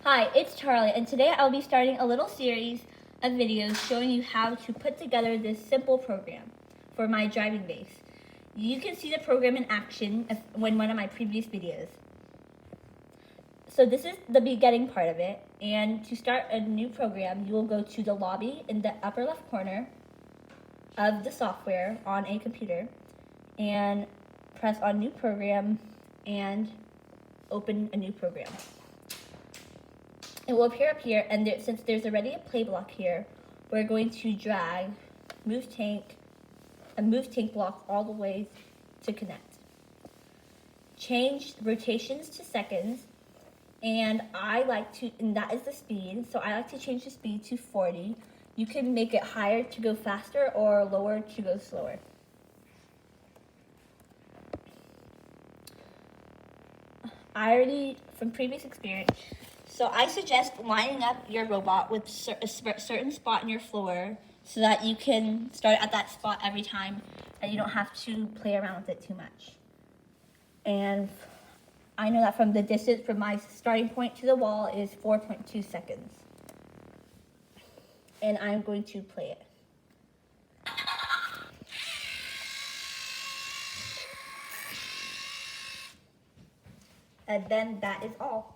Hi, it's Charlie, and today I'll be starting a little series of videos showing you how to put together this simple program for my driving base. You can see the program in action in one of my previous videos. So this is the beginning part of it, and to start a new program, you will go to the lobby in the upper left corner of the software on a computer and press on New Program and open a new program. It will appear up here, and since there's already a play block here, we're going to drag move tank block all the way to connect. Change rotations to seconds, and that is the speed, so I like to change the speed to 40. You can make it higher to go faster or lower to go slower. From previous experience, so I suggest lining up your robot with a certain spot in your floor so that you can start at that spot every time and you don't have to play around with it too much. And I know that from the distance from my starting point to the wall is 4.2 seconds. And I'm going to play it. And then that is all.